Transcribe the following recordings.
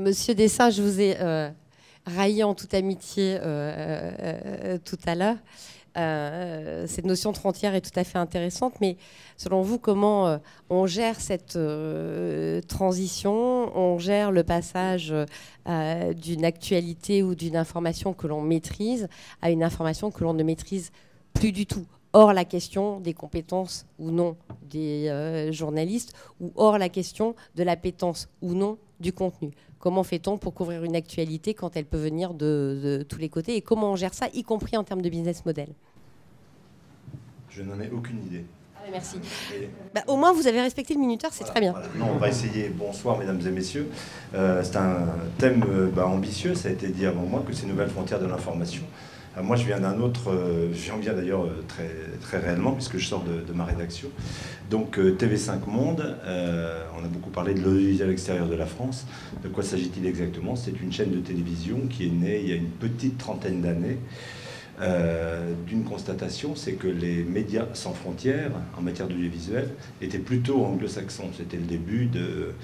Monsieur Dessin, je vous ai raillé en toute amitié tout à l'heure. Cette notion de frontière est tout à fait intéressante, mais selon vous, comment on gère cette transition, on gère le passage d'une actualité ou d'une information que l'on maîtrise à une information que l'on ne maîtrise plus du tout? Hors la question des compétences ou non des journalistes, ou hors la question de l'appétence ou non du contenu. Comment fait-on pour couvrir une actualité quand elle peut venir de tous les côtés, et comment on gère ça, y compris en termes de business model? Je n'en ai aucune idée. Ah, merci. Au moins, vous avez respecté le minuteur, c'est très bien. Voilà. Non, on va essayer. Bonsoir, mesdames et messieurs. C'est un thème ambitieux, ça a été dit avant moi, que ces nouvelles frontières de l'information. Moi, je viens d'un autre, j'en viens d'ailleurs très, très réellement, puisque je sors de ma rédaction. Donc, TV5 Monde, on a beaucoup parlé de l'audiovisuel extérieur de la France. De quoi s'agit-il exactement? C'est une chaîne de télévision qui est née il y a une petite trentaine d'années, d'une constatation, c'est que les médias sans frontières en matière d'audiovisuel étaient plutôt anglo-saxons. C'était le début de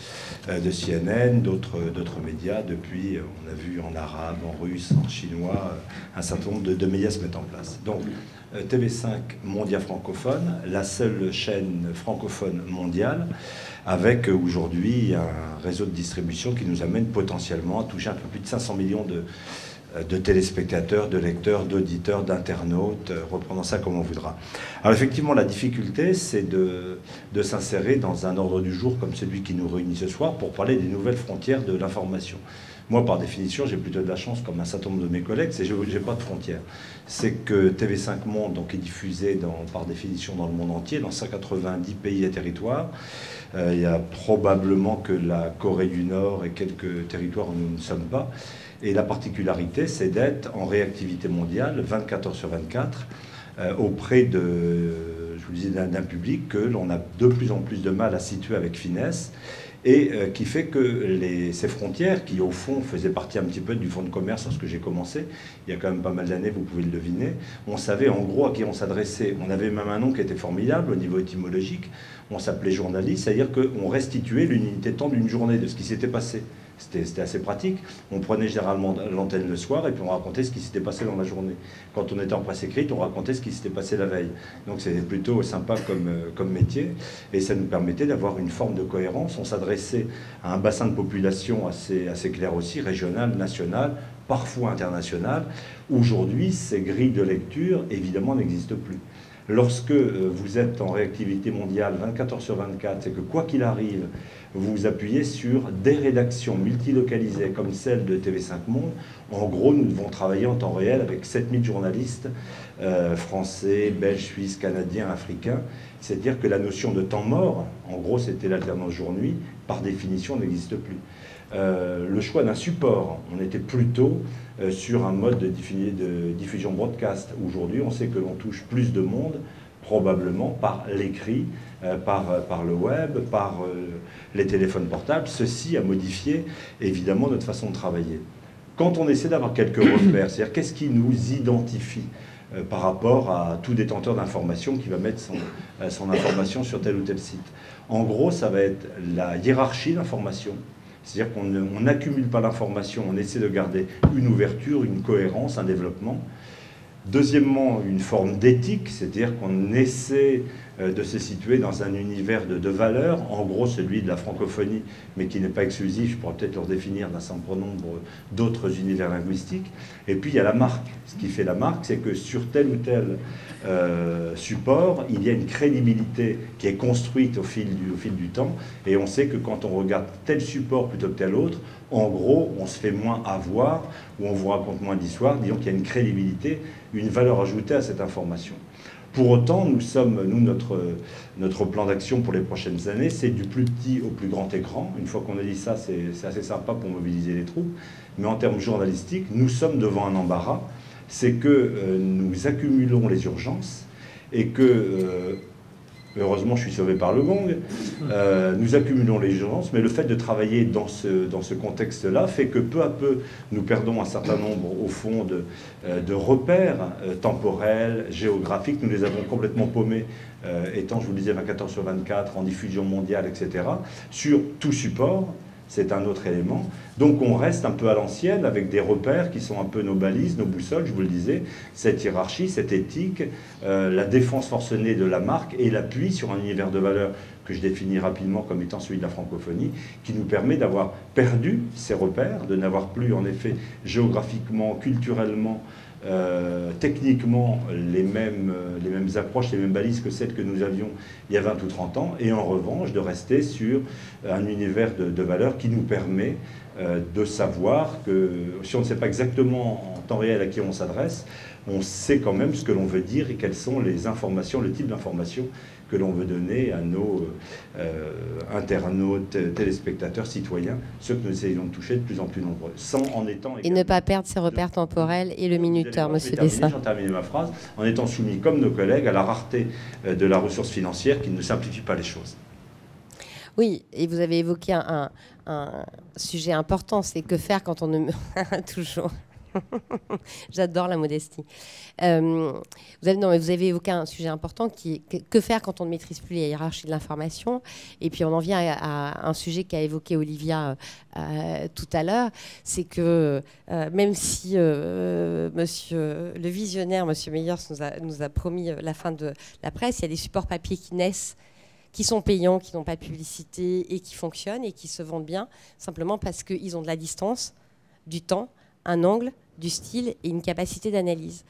CNN, d'autres médias. Depuis, on a vu en arabe, en russe, en chinois, un certain nombre de médias se mettre en place. Donc, TV5 Mondia francophone, la seule chaîne francophone mondiale, avec aujourd'hui un réseau de distribution qui nous amène potentiellement à toucher un peu plus de 500 millions de téléspectateurs, de lecteurs, d'auditeurs, d'internautes, reprenons ça comme on voudra. Alors effectivement, la difficulté, c'est de s'insérer dans un ordre du jour comme celui qui nous réunit ce soir pour parler des nouvelles frontières de l'information. Moi, par définition, j'ai plutôt de la chance, comme un certain nombre de mes collègues, c'est que je n'ai pas de frontières. C'est que TV5 Monde donc, est diffusé par définition dans le monde entier, dans 190 pays et territoires. Il y a probablement que la Corée du Nord et quelques territoires où nous ne sommes pas. Et la particularité, c'est d'être en réactivité mondiale, 24 heures sur 24, auprès de, je vous disais, d'un public que l'on a de plus en plus de mal à situer avec finesse, et qui fait que ces frontières, qui au fond faisaient partie un petit peu du fonds de commerce lorsque j'ai commencé, il y a quand même pas mal d'années, vous pouvez le deviner, on savait en gros à qui on s'adressait. On avait même un nom qui était formidable au niveau étymologique, on s'appelait journaliste, c'est-à-dire qu'on restituait l'unité de temps d'une journée, de ce qui s'était passé. C'était assez pratique. On prenait généralement l'antenne le soir et puis on racontait ce qui s'était passé dans la journée. Quand on était en presse écrite, on racontait ce qui s'était passé la veille. Donc c'était plutôt sympa comme métier et ça nous permettait d'avoir une forme de cohérence. On s'adressait à un bassin de population assez clair aussi, régional, national, parfois international. Aujourd'hui, ces grilles de lecture, évidemment, n'existent plus. Lorsque vous êtes en réactivité mondiale 24 heures sur 24, c'est que quoi qu'il arrive, vous vous appuyez sur des rédactions multilocalisées comme celle de TV5 Monde. En gros, nous devons travailler en temps réel avec 7000 journalistes français, belges, suisses, canadiens, africains. C'est-à-dire que la notion de temps mort, en gros c'était l'alternance jour-nuit, par définition n'existe plus. Le choix d'un support, on était plutôt sur un mode de diffusion broadcast. Aujourd'hui, on sait que l'on touche plus de monde, probablement par l'écrit, par le web, par les téléphones portables. Ceci a modifié évidemment notre façon de travailler. Quand on essaie d'avoir quelques repères, c'est-à-dire qu'est-ce qui nous identifie par rapport à tout détenteur d'information qui va mettre son information sur tel ou tel site. En gros, ça va être la hiérarchie d'information. C'est-à-dire qu'on n'accumule pas l'information, on essaie de garder une ouverture, une cohérence, un développement. Deuxièmement, une forme d'éthique, c'est-à-dire qu'on essaie de se situer dans un univers de valeurs, en gros celui de la francophonie, mais qui n'est pas exclusif, je pourrais peut-être le redéfinir d'un certain nombre d'autres univers linguistiques. Et puis il y a la marque. Ce qui fait la marque, c'est que sur tel ou tel support, il y a une crédibilité qui est construite au fil du temps, et on sait que quand on regarde tel support plutôt que tel autre, en gros, on se fait moins avoir, ou on vous raconte moins d'histoires, disons qu'il y a une crédibilité, une valeur ajoutée à cette information. Pour autant, notre plan d'action pour les prochaines années, c'est du plus petit au plus grand écran. Une fois qu'on a dit ça, c'est assez sympa pour mobiliser les troupes. Mais en termes journalistiques, nous sommes devant un embarras. C'est que nous accumulons les urgences et que... heureusement, je suis sauvé par le gong. Nous accumulons les urgences, mais le fait de travailler dans ce contexte-là fait que peu à peu, nous perdons un certain nombre, au fond, de repères temporels, géographiques. Nous les avons complètement paumés, étant, je vous le disais, 24 heures sur 24, en diffusion mondiale, etc., sur tout support. c'est un autre élément. Donc on reste un peu à l'ancienne avec des repères qui sont un peu nos balises, nos boussoles, je vous le disais, cette hiérarchie, cette éthique, la défense forcenée de la marque et l'appui sur un univers de valeurs que je définis rapidement comme étant celui de la francophonie, qui nous permet d'avoir perdu ces repères, de n'avoir plus en effet géographiquement, culturellement, techniquement les mêmes approches, les mêmes balises que celles que nous avions il y a 20 ou 30 ans, et en revanche de rester sur un univers de valeurs qui nous permet de savoir que si on ne sait pas exactement en temps réel à qui on s'adresse, on sait quand même ce que l'on veut dire et quelles sont les informations, le type d'informations que l'on veut donner à nos internautes, téléspectateurs, citoyens, ceux que nous essayons de toucher de plus en plus nombreux, sans en étant... Et ne pas perdre ses repères temporels et le minuteur, monsieur Dessin. J'en termine ma phrase, en étant soumis, comme nos collègues, à la rareté de la ressource financière qui ne simplifie pas les choses. Oui, et vous avez évoqué un sujet important, c'est que faire quand on ne... Toujours. J'adore la modestie. Vous avez évoqué un sujet important qui est que faire quand on ne maîtrise plus les hiérarchies de l'information. Et puis on en vient à un sujet qu'a évoqué Olivia tout à l'heure, c'est que même si monsieur le visionnaire, monsieur Meyers, nous a promis la fin de la presse, il y a des supports papier qui naissent, qui sont payants, qui n'ont pas de publicité et qui fonctionnent et qui se vendent bien, simplement parce qu'ils ont de la distance, du temps, un angle, du style et une capacité d'analyse.